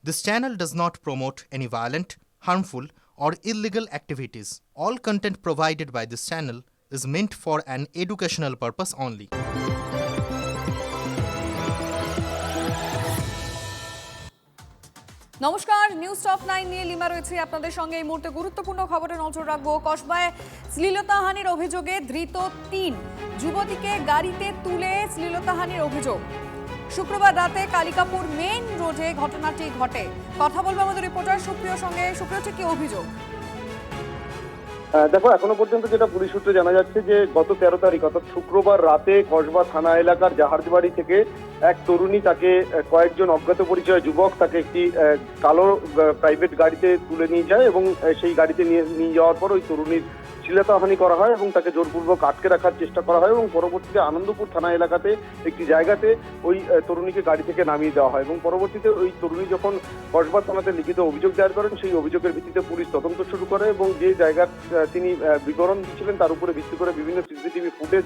This channel does not promote any violent, harmful, or illegal activities. All content provided by this channel is meant for an educational purpose only. নমস্কার, news top 9 নিয়ে lima রয়েছে আপনাদের সঙ্গে। এই মুহূর্তে গুরুত্বপূর্ণ খবরে নজর রাখবো। কসবায় শ্লীলতাহানির অভিযোগে ধৃত 3 যুবতীকে গাড়িতে তুলে শ্লীলতাহানির অভিযোগ। শুক্রবার রাতে কালিকাপুর মেইন রোডে ঘটনাটি ঘটে। কথা বলবো আমাদের রিপোর্টার সুপ্রিয়র সঙ্গে। সুপ্রিয়, কি অভিযোগ? দেখো, এখনো পর্যন্ত যেটা পুলিশ সূত্রে জানা যাচ্ছে যে গত 13 তারিখ অর্থাৎ শুক্রবার রাতে কসবা থানা এলাকার জাহাজবাড়ি থেকে এক তরুণী, তাকে কয়েকজন অজ্ঞাত পরিচয় যুবক তাকে একটি কালো প্রাইভেট গাড়িতে তুলে নিয়ে যায় এবং সেই গাড়িতে নিয়ে যাওয়ার পর ওই তরুণীর শ্লীলতাহানি করা হয় এবং তাকে জোরপূর্বক আটকে রাখার চেষ্টা করা হয় এবং পরবর্তীতে আনন্দপুর থানা এলাকাতে একটি জায়গাতে ওই তরুণীকে গাড়ি থেকে নামিয়ে দেওয়া হয় এবং পরবর্তীতে ওই তরুণী যখন কসবা থানাতে লিখিত অভিযোগ দায়ের করেন, সেই অভিযোগের ভিত্তিতে পুলিশ তদন্ত শুরু করে এবং যে জায়গার তিনি বিবরণ দিচ্ছিলেন তার উপরে ভিত্তি করে বিভিন্ন সিসিটিভি ফুটেজ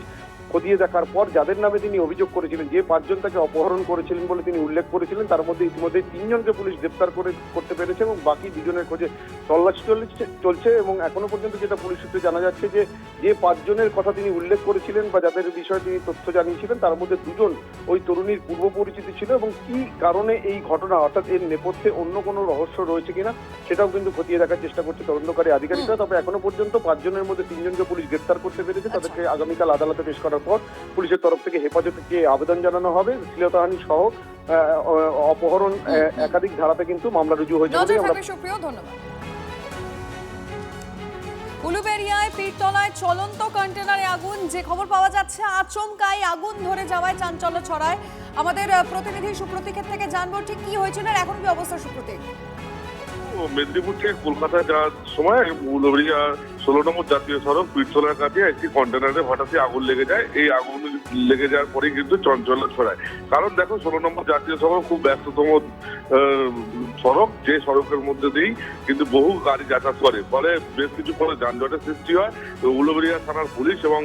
খতিয়ে দেখার পর যাদের নামে তিনি অভিযোগ করেছিলেন, যে 5 জন তাকে অপহরণ করেছিলেন বলে তিনি উল্লেখ করেছিলেন, তার মধ্যে ইতিমধ্যে 3 জনকে পুলিশ গ্রেপ্তার করতে পেরেছে এবং বাকি 2 জনের খোঁজে তল্লাশি চলছে এবং এখনো পর্যন্ত যেটা পুলিশ সূত্রে জানা যাচ্ছে যে 5 জনের কথা তিনি উল্লেখ করেছিলেন বা যাদের বিষয়ে তিনি তথ্য জানিয়েছিলেন, তার মধ্যে 2 জন ওই তরুণীর পূর্ব পরিচিতি ছিল এবং কি কারণে এই ঘটনা, অর্থাৎ এর নেপথ্যে অন্য কোনো রহস্য রয়েছে কিনা সেটাও কিন্তু খতিয়ে দেখার চেষ্টা করছে তদন্তকারী আধিকারিকরা। তবে এখনো পর্যন্ত 5 জনের মধ্যে 3 জনকে পুলিশ গ্রেপ্তার করতে পেরেছে। তাদেরকে আগামীকাল আদালতে পেশ করার পর পুলিশের তরফ থেকে হেফাজতে আবেদন জানানো হবে। শ্লীলতাহানি সহ অপহরণ একাধিক ধারাতে কিন্তু মামলা রুজু হয়েছে। ধন্যবাদ। উলুবেড়িয়ায় পীরতলায় চলন্ত কন্টেনারে আগুন। যে খবর পাওয়া যাচ্ছে, আচমকাই আগুন ধরে যাওয়ায় চাঞ্চল্য ছড়ায়। আমাদের প্রতিনিধি সুপ্রতীকের থেকে জানবো ঠিক কি হয়েছিল আর এখন কি অবস্থা। সুপ্রতীক, মেদিনীপুর থেকে কলকাতা যাওয়ার সময় উলুবেড়িয়া 16 নম্বর জাতীয় সড়ক পীরতলার কাছে একটি কন্টেনারে হঠাৎই আগুন লেগে যায়। এই আগুন লেগে যাওয়ার পরেই কিন্তু চঞ্চল্য ছড়ায়। কারণ দেখো, 16 নম্বর জাতীয় সড়ক খুব ব্যস্ততম সড়ক, যে সড়কের মধ্যে দিয়েই কিন্তু বহু গাড়ি যাতায়াত করে, ফলে বেশ কিছু পরে যানজটের সৃষ্টি হয়। উলুবেড়িয়া থানার পুলিশ এবং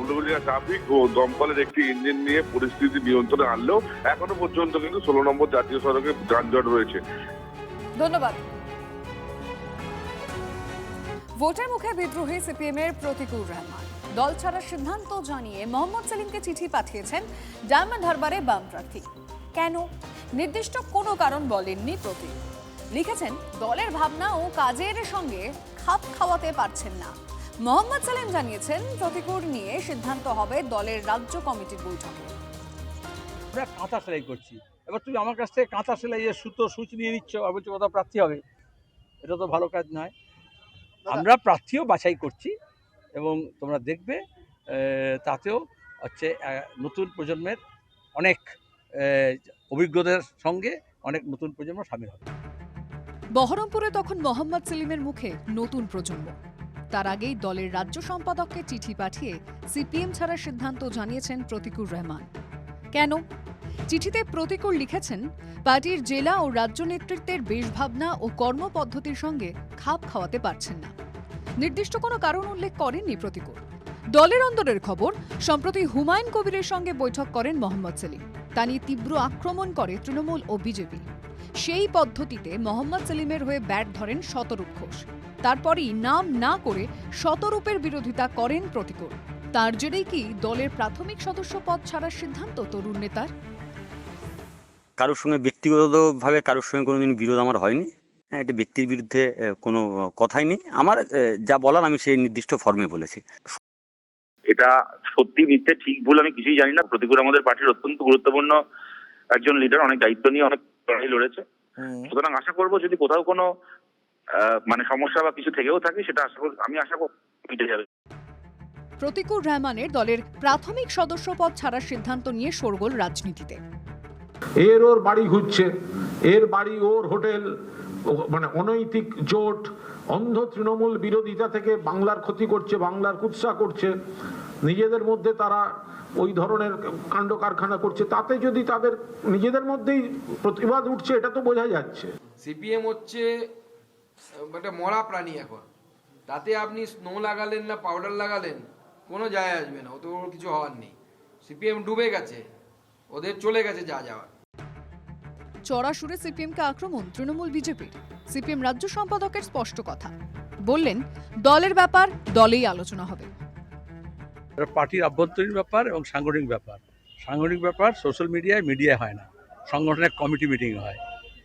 উলুবেড়িয়া ট্রাফিক ও দমকলের একটি ইঞ্জিন নিয়ে পরিস্থিতি নিয়ন্ত্রণে আনলেও এখনো পর্যন্ত কিন্তু 16 নম্বর জাতীয় সড়কে যানজট রয়েছে। ধন্যবাদ। ভোটের মুখে বিদ্রোহী সিপিএমের প্রতিকুর রহমান দল ছাড়ার সিদ্ধান্ত জানিয়ে মোহাম্মদ সেলিমকে চিঠি পাঠিয়েছেন ডায়মন্ড হারবারে বাম প্রার্থী। কেন? নির্দিষ্ট কোনো কারণ বলেননি প্রতীক। লিখেছেন, দলের ভাবনা ও কাজের সঙ্গে খাপ খাওয়াতে পারছেন না। মোহাম্মদ সেলিম জানিয়েছেন, প্রতিকুর নিয়ে সিদ্ধান্ত হবে দলের রাজ্য কমিটির বৈঠকে। আমরা কাঁথা সেলাই করছি, এবার তুমি আমার কাছ থেকে কাঁথা সেলাইয়ের সুতো সুচ নিয়ে নিচ্ছ আর বলছো কোথাও প্রার্থী হবে। এটা তো ভালো কাজ নয়। আমরা প্রার্থীও বাছাই করছি এবং তোমরা দেখবে তাতেও হচ্ছে নতুন প্রজন্মের অনেক অভিজ্ঞতার সঙ্গে অনেক নতুন প্রজন্ম সামিল হবে। বহরমপুরে তখন মোহাম্মদ সেলিমের মুখে নতুন প্রজন্ম। তার আগেই দলের রাজ্য সম্পাদককে চিঠি পাঠিয়ে সিপিএম ছাড়ার সিদ্ধান্ত জানিয়েছেন প্রতিকুর রহমান। কেন? চিঠিতে প্রতিকুর লিখেছেন, পার্টির জেলা ও রাজ্য নেতৃত্বের বেশভাবনা ও কর্মপদ্ধতির সঙ্গে খাপ খাওয়াতে পারছেন না। নির্দিষ্ট কোনো কারণ উল্লেখ করেননি প্রতিকুর। দলের অন্দরের খবর, সম্প্রতি হুমায়ুন কবিরের সঙ্গে বৈঠক করেন মোহাম্মদ সেলিম। তা নিয়ে তীব্র আক্রমণ করে তৃণমূল ও বিজেপি। সেই পদ্ধতিতে মোহাম্মদ সেলিমের হয়ে ব্যাট ধরেন শতরূপ ঘোষ। তারপরই নাম না করে শতরূপের বিরোধিতা করেন প্রতিকুর। তার জেরেই কি দলের প্রাথমিক সদস্য পদ ছাড়ার সিদ্ধান্ত তরুণ নেতার? কারোর সঙ্গে ব্যক্তিগতভাবে কারোর সঙ্গে কোনোদিন বিরোধ আমার হয়নি। এটা ব্যক্তির বিরুদ্ধে কোনো কথাই নেই। আমার যা বলার আমি সেই নির্দিষ্ট ফর্মে বলেছি। এটা সত্যি মিথ্যে ঠিক ভুল আমি কিছুই জানি না। প্রতিকুর আমাদের পার্টির অত্যন্ত গুরুত্বপূর্ণ একজন লিডার, অনেক দায়িত্ব নিয়ে অনেক লড়াই লড়েছে। সুতরাং আশা করবো যদি কোথাও কোনো সমস্যা বা কিছু থেকেও থাকে সেটা আমি আশা করব মিটে যাবে। প্রতিকুর রহমানের দলের প্রাথমিক সদস্য পদ ছাড়ার সিদ্ধান্ত নিয়ে শোরগোল রাজনীতিতে। ওর বাড়ি ঘুরছে, এর বাড়ি ওর হোটেল, মানে অনৈতিক জোট, অন্ধ তৃণমূল বিরোধিতা থেকে বাংলার ক্ষতি করছে, বাংলার কুৎসা করছে, নিজেদের মধ্যে তারা ওই ধরনের কাণ্ড কারখানা করছে। তাতে যদি তাদের নিজেদের মধ্যেই প্রতিবাদ উঠছে, এটা তো বোঝা যাচ্ছে। সিপিএম হচ্ছে একটা মরা প্রাণী এখন। তাতে আপনি স্নো লাগালেন না পাউডার লাগালেন কোনো যায় আসবে না, ওতে ওর কিছু হওয়ার নেই। সিপিএম ডুবে গেছে, ওদের চলে গেছে যা যাওয়ার। চড়া সুরে সিপিএমকে আক্রমণ তৃণমূল বিজেপির। সিপিএম রাজ্য সম্পাদকের স্পষ্ট কথা, বললেন দলের ব্যাপার দলেই আলোচনা হবে। পার্টির আভ্যন্তরীণ ব্যাপার এবং সাংগঠনিক ব্যাপার। সাংগঠনিক ব্যাপার সোশ্যাল মিডিয়ায় হয় না, সংগঠনের কমিটি মিটিং হয়।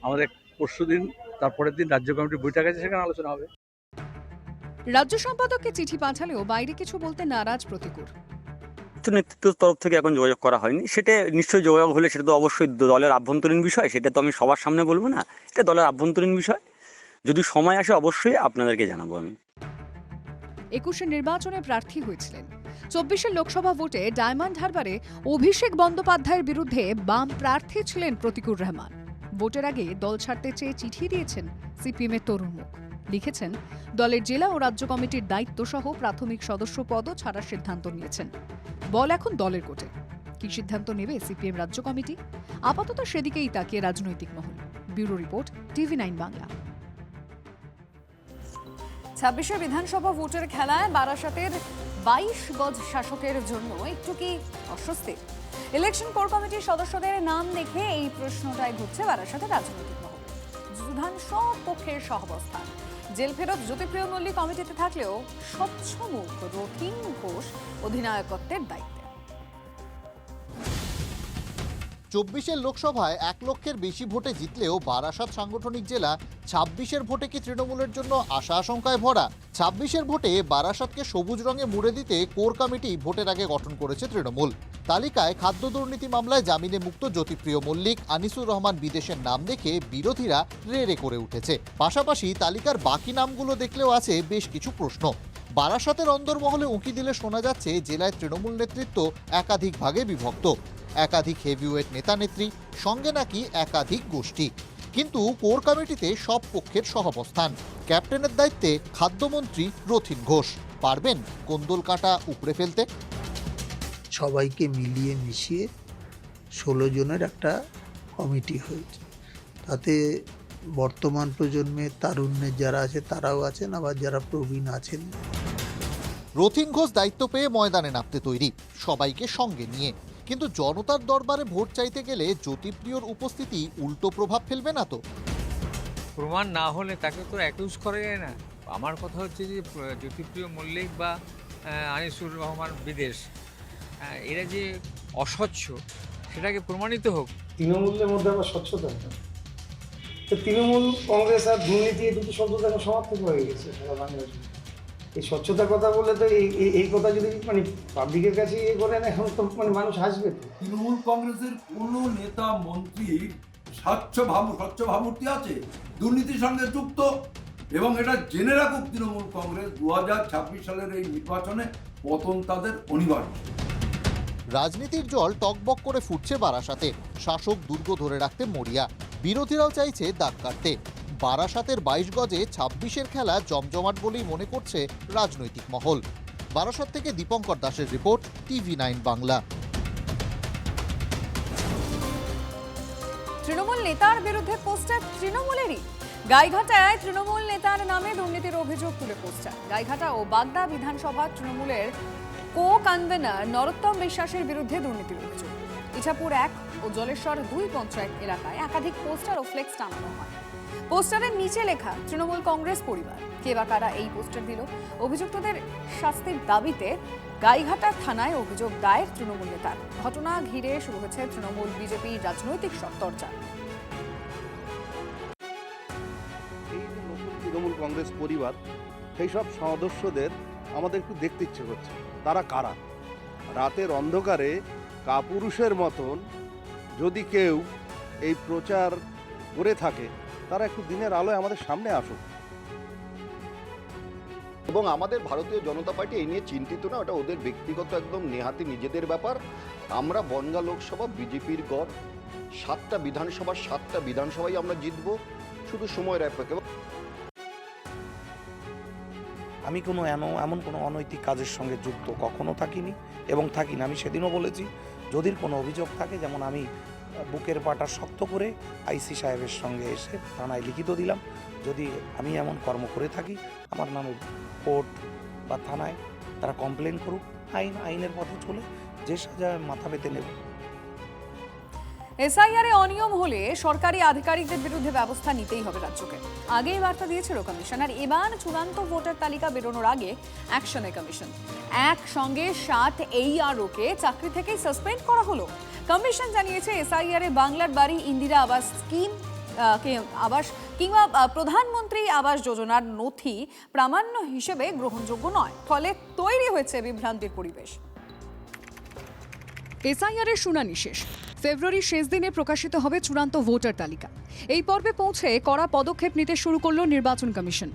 আমাদের পরশুদিন তারপরের দিন রাজ্য কমিটির বৈঠক আছে, সেখানে আলোচনা হবে। রাজ্য সম্পাদককে চিঠি পাঠালেও বাইরে কিছু বলতে নারাজ প্রতিকুর। নেতৃত্বের তরফ থেকে এখন যোগাযোগ করা হয়নি। সেটা নিশ্চয়ই যোগাযোগ হলে সেটা তো অবশ্যই দলের আভ্যন্তরীণ বিষয়, সেটা তো আমি সবার সামনে বলবো না, এটা দলের আভ্যন্তরীণ বিষয়। যদি সময় আসে অবশ্যই আপনাদেরকে জানাবো আমি। 21 নির্বাচনে প্রার্থী হয়েছিলেন। 24 লোকসভা ভোটে ডায়মন্ড হারবারে অভিষেক বন্দ্যোপাধ্যায়ের বিরুদ্ধে বাম প্রার্থী ছিলেন প্রতিকুর রহমান। ভোটের আগে দল ছাড়তে চেয়ে চিঠি দিয়েছেন সিপিএমের তরুণ মুখ। লিখেছেন দলের জেলা ও রাজ্য কমিটির দায়িত্ব সহ প্রাথমিক সদস্য পদও ছাড়ার সিদ্ধান্ত নিয়েছেন। বল এখন দলের কোর্টে। কি সিদ্ধান্ত নেবে সিপিএম রাজ্য কমিটি? আপাতত সেদিকেই তাকিয়ে রাজনৈতিক মহল। Bureau report, TV9 Bangla. 26শে বিধানসভা ভোটের খেলায় বারাসাতের 22 গজ শাসকের জন্য একটু কি অস্বস্তি? ইলেকশন কোর কমিটির সদস্যদের নাম দেখে এই প্রশ্নটাই ঘুরছে বারাসাতের রাজনৈতিক মহলে। যুধান সব পক্ষের সহাবস্থান। জেল ফেরত জ্যোতিপ্রিয় মল্লিক কমিটিতে থাকলেও স্বচ্ছ মুখ রথিন ঘোষ অধিনায়কত্বের দায়িত্বে। 24 লোকসভায় 1 লক্ষের বেশি ভোটে জিতলেও বারাসাত সাংগঠনিক জেলা 26 ভোটে কি তৃণমূলের জন্য আশা আশঙ্কায় ভরা? 26 ভোটে বারাসাতকে সবুজ রঙে মুড়ে দিতে কোর কমিটি ভোটের আগে গঠন করেছে তৃণমূল। তালিকায় খাদ্য দুর্নীতি মামলায় জামিনে মুক্ত জ্যোতিপ্রিয় মল্লিক, আনিসুর রহমান বিদেশের নাম দেখে বিরোধীরা রে করে উঠেছে। পাশাপাশি তালিকার বাকি নামগুলো দেখলেও আছে বেশ কিছু প্রশ্ন। বারাসাতের অন্দরমহলে উঁকি দিলে শোনা যাচ্ছে জেলায় তৃণমূল নেতৃত্ব একাধিক ভাগে বিভক্ত। একাধিক হেভিওয়েট নেতা নেত্রী, সঙ্গে নাকি একাধিক গোষ্ঠী। কিন্তু কোর কমিটিতে সব পক্ষের সহাবস্থান। ক্যাপ্টেনের দায়িত্বে খাদ্যমন্ত্রী রথিন ঘোষ। পারবেন কোন্দল কাঁটা উপড়ে ফেলতে? সবাইকে মিলিয়ে মিশিয়ে 16 জনের একটা কমিটি হয়েছে। তাতে বর্তমান প্রজন্মের তারুণ্যের যারা আছে তারাও আছেন, আবার যারা প্রবীণ আছেন। রথিন ঘোষ দায়িত্ব পেয়ে ময়দানে নামতে তৈরি, সবাইকে সঙ্গে নিয়ে। কিন্তু জনতার দরবারে ভোট চাইতে গেলে জ্যোতিপ্রিয়র উপস্থিতি উল্টো প্রভাব ফেলবে না তো? প্রমাণ না হলে তাকে তো অ্যাকিউজ করা যায় না। আমার কথা হচ্ছে যে জ্যোতিপ্রিয় মল্লিক বা আনিসুর রহমান বিদেশ, এরা যে অস্বচ্ছ সেটাকে প্রমাণিত হোক। তৃণমূলের মধ্যে আবার স্বচ্ছতা, তো তৃণমূল কংগ্রেস আর দুর্নীতি এই দুটো শব্দ এখন সমার্থক হয়ে গেছে সারা বাংলার। এই স্বচ্ছতার কথা বললে তো এই কথা যদি মানে পাবলিকের কাছে ইয়ে করেন, এখন তো মানে মানুষ হাসবে। তৃণমূল কংগ্রেসের কোনো নেতা মন্ত্রী স্বচ্ছ ভাবমূর্তি আছে দুর্নীতির সঙ্গে যুক্ত, এবং এটা জেনে রাখুক তৃণমূল কংগ্রেস 2026 সালের এই নির্বাচনে পতন তাদের অনিবার্য। রাজনীতির জল টকবক করে ফুটছে বারাসাতে। শাসক দুর্গ ধরে রাখতে মরিয়া, বিরোধীরাও চাইছে দাগ কাটতে। বারাসাতের 22 গজে 26 খেলা জমজমাট বলেই মনে করছে রাজনৈতিক মহল। বারাসাত থেকে দীপঙ্কর দাসের রিপোর্ট, TV9 বাংলা। তৃণমূল নেতার বিরুদ্ধে পোস্টার তৃণমূলেরই। গাইঘাটায় তৃণমূল নেতার নামে দুর্নীতির অভিযোগ তুলে পোস্টার। গাইঘাটা ও বাগদা বিধানসভা তৃণমূলের কো কনভেনার নরোত্তম বিশ্বাসের বিরুদ্ধে দুর্নীতির অভিযোগ। ইছাপুর 1 ও জলেশ্বর 2 পঞ্চায়েত এলাকায় একাধিক পোস্টার ও ফ্লেক্স টানানো হয়। পোস্টারের নিচে লেখা তৃণমূল কংগ্রেস পরিবার। কে বা কারা এই পোস্টার দিল? অভিযুক্তদের শাস্তির দাবিতে গাইঘাটা থানায় অভিযোগ দায়ের তৃণমূল নেতার। ঘটনা ঘিরে শুরু হয়েছে তৃণমূল বিজেপি রাজনৈতিক চর্চা। এই যে নতুন তৃণমূল কংগ্রেস পরিবার, সেই সব সদস্যদের আমাদের একটু দেখতে ইচ্ছে করছে তারা কারা। রাতের অন্ধকারে কাপুরুষের মতন যদি কেউ এই প্রচার করে থাকে, তারা একটু দিনের আলোয় আমাদের সামনে আসুক। এবং আমাদের ভারতীয় জনতা পার্টি এই নিয়ে চিন্তিত না, ওটা ওদের ব্যক্তিগত একদম নেহাতি নিজেদের ব্যাপার। আমরা বনগাঁ লোকসভা বিজেপির গড়, 7টা বিধানসভায় আমরা জিতবো, শুধু সময়ের অপেক্ষা। আমি এমন কোনো অনৈতিক কাজের সঙ্গে যুক্ত কখনো থাকিনি এবং থাকি না। আমি সেদিনও বলেছি, যদি কোনো অভিযোগ থাকে, যেমন আমি বুকের পাটা শক্ত করে আইসি সাহেবের সঙ্গে এসে থানায় লিখিত দিলাম, যদি আমি এমন কর্ম করে থাকি আমার নামে কোর্ট বা থানায় তারা কমপ্লেন করুক, আইনের পথে চলে যে সাজা মাথা পেতে নেব। এসআইআরে অনিয়ম হলে সরকারি আধিকারিকদের বিরুদ্ধে ব্যবস্থা নিতেই হবে রাজ্যকে। আগেই বার্তা দিয়েছিল কমিশন, আর এবার চূড়ান্ত ভোটার তালিকা বেরোনোর আগে অ্যাকশনে কমিশন। একসঙ্গে 7 ARO-কে চাকরি থেকেই সাসপেন্ড করা হলো। কমিশন জানিয়েছে এসআইআরে বাংলার বাড়ি, ইন্দিরা আবাস স্কিম কিংবা প্রধানমন্ত্রী আবাস যোজনার নথি প্রামাণ্য হিসেবে গ্রহণযোগ্য নয়, ফলে তৈরি হয়েছে বিভ্রান্তির পরিবেশ। এসআইআরের শুনানি শেষ। ফেব্রুয়ারির শেষ দিনে প্রকাশিত হবে চূড়ান্ত ভোটার তালিকা। এই পর্বে পৌঁছে কড়া পদক্ষেপ নিতে শুরু করল নির্বাচন কমিশন।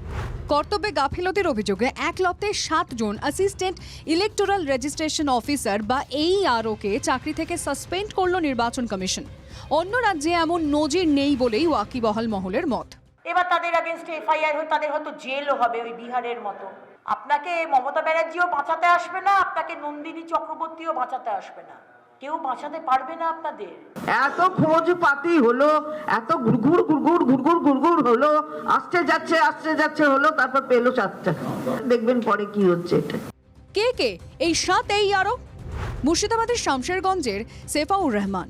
কর্তব্যে গাফিলতির অভিযোগে 1 লপ্তে 7 জন অ্যাসিস্ট্যান্ট ইলেকটোরাল রেজিস্ট্রেশন অফিসার বা ARO-কে চাকরি থেকে সাসপেন্ড করল নির্বাচন কমিশন। অন্য রাজ্যে এমন নজির নেই বলেই ওয়াকিবহাল মহলের মত। এবার তাদের এগেইনস্টে এফআইআর হয়ে তাদের হয়তো জেলও হবে, ওই বিহারের মতো। আপনাকে মমতা ব্যানার্জিও বাঁচাতে আসবে না, আপনাকে নন্দিনী চক্রবর্তীও বাঁচাতে আসবে না, কেউ বাঁচাতে পারবে না আপনাদের। এত খোঁজ পাতি হলো, এত ঘুরঘুর হলো, আসতে যাচ্ছে হলো, তারপর পেলো 7টা। দেখবেন পরে কি হচ্ছে। এটা কে এই 7 ARO? মুর্শিদাবাদের শামশেরগঞ্জের সেফাউর রহমান,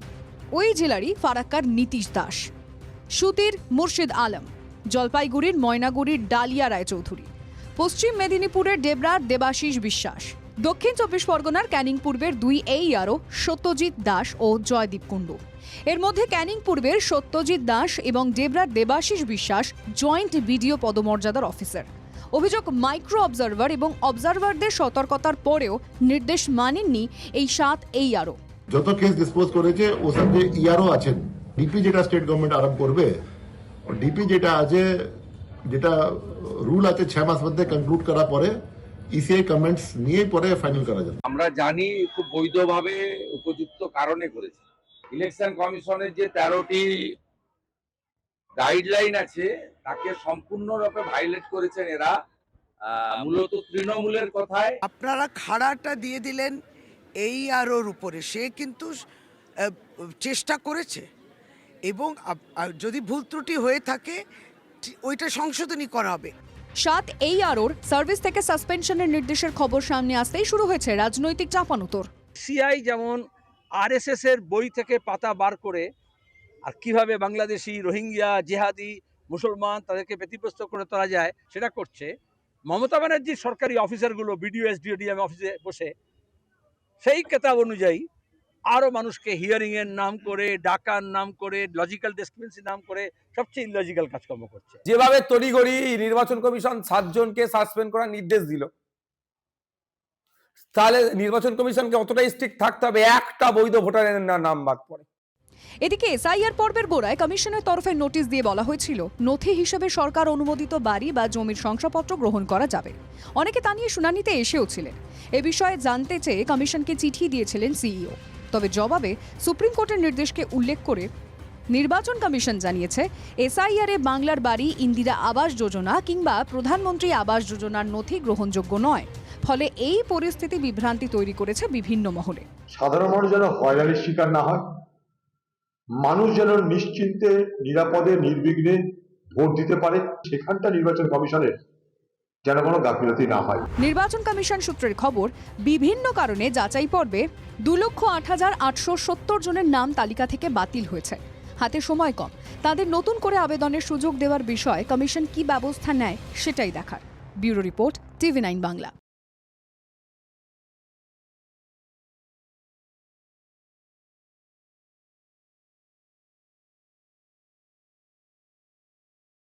ওই জেলারই ফারাক্কার নীতিশ দাস, সুতির মুর্শিদ আলম, জলপাইগুড়ির ময়নাগুড়ির ডালিয়া রায়চৌধুরী, পশ্চিম মেদিনীপুরের ডেবরার দেবাশিস বিশ্বাস, দক্ষিণ 24 পরগনার ক্যানিং পূর্বের 2 ARO সত্যজিৎ দাস ও জয়দীপ কুণ্ডু। এর মধ্যে ক্যানিং পূর্বের সত্যজিৎ দাস এবং ডেবরার দেবাশিস বিশ্বাস জয়েন্ট বিডিও পদমর্যাদার অফিসার। অভিযোগ, মাইক্রো অবজারভার এবং অবজারভারদের সতর্কতার পরেও নির্দেশ মানেননি এই 7 ARO। যত কেস ডিসপোজ করেছে ও সব যে ERO আছেন, ডিপি যেটা স্টেট গভর্নমেন্ট আরম্ভ করবে, ডিপি যেটা আছে, যেটা রুল আছে 6 মাস মধ্যে কনক্লুড করার পরে ইসিআই কমেন্টস নিয়ে পরে ফাইনাল করা যাবে। আমরা জানি খুব বৈধভাবে উপযুক্ত কারণে করেছে। ইলেকশন কমিশনের যে 13টি গাইডলাইন আছে তাকে সম্পূর্ণরূপে ভাইলেট করেছেন এরা, মূলত তৃণমূলের কথায়। আপনারা খাড়াটা দিয়ে দিলেন ARO-র উপরে, সে কিন্তু চেষ্টা করেছে এবং যদি ভুল ত্রুটি হয়ে থাকে ওইটা সংশোধনী করা হবে। 7 ARO-র সার্ভিস থেকে সাসপেনশনের নির্দেশের খবর সামনে আসতেই শুরু হয়েছে রাজনৈতিক চাপানুতর। সিআই যেমন RSS এর বই থেকে পাতা বার করে আর কিভাবে বাংলাদেশি, রোহিঙ্গা, জেহাদি, মুসলমান তাদেরকে ব্যতিব্যস্ত করে তোলা যায় সেটা করছে, মমতা ব্যানার্জির সরকারি অফিসারগুলো BDO SDO DM অফিসে বসে সেই কেতাব অনুযায়ী আরও মানুষকে হিয়ারিংয়ের নাম করে, ডাকার নাম করে, লজিক্যাল ডিসক্রিপেন্সির নাম করে সবচেয়ে ইলজিক্যাল কাজকর্ম করছে। যেভাবে তড়িঘড়ি নির্বাচন কমিশন 7 জনকে সাসপেন্ড করার নির্দেশ দিল, তাহলে নির্বাচন কমিশনকে অতটাই স্ট্রিক্ট থাকতে হবে একটা বৈধ ভোটারের নাম বাদ পড়ে। এদিকে এসআইআর পর্বের গোড়ায় কমিশনের তরফে নোটিশ দিয়ে বলা হয়েছিল নথি হিসেবে সরকার অনুমোদিত বাড়ি বা জমির শংসাপত্র গ্রহণ করা যাবে। অনেকে তা নিয়ে শুনানিতে এসেও ছিলেন। এ বিষয়ে জানতে চেয়ে কমিশনকে চিঠি দিয়েছিলেন সিইও। তবে জবাবে সুপ্রিম কোর্টের নির্দেশকে উল্লেখ করে নির্বাচন কমিশন জানিয়েছে এসআইআরে বাংলার বাড়ি, ইন্দিরা আবাস যোজনা কিংবা প্রধানমন্ত্রী আবাস যোজনার নথি গ্রহণযোগ্য নয়। ফলে এই পরিস্থিতি বিভ্রান্তি তৈরি করেছে বিভিন্ন মহলে। সাধারণ মানুষ যেন হয়রানির শিকার না হয়, মানুষ যেন নিশ্চিন্তে, নিরাপদে, নির্বিঘ্নে ভোট দিতে পারে, সেখানটা নির্বাচন কমিশনের যেন কোনো গাফিলতি না হয়। নির্বাচন কমিশন সূত্রের খবর, বিভিন্ন কারণে যাচাই পর্বে 2,08,870 জনের নাম তালিকা থেকে বাতিল হয়েছে। হাতে সময় কম, তাদের নতুন করে আবেদনের সুযোগ দেওয়ার বিষয়ে কমিশন কি ব্যবস্থা নেয় সেটাই দেখার। Bureau report, TV9 Bangla.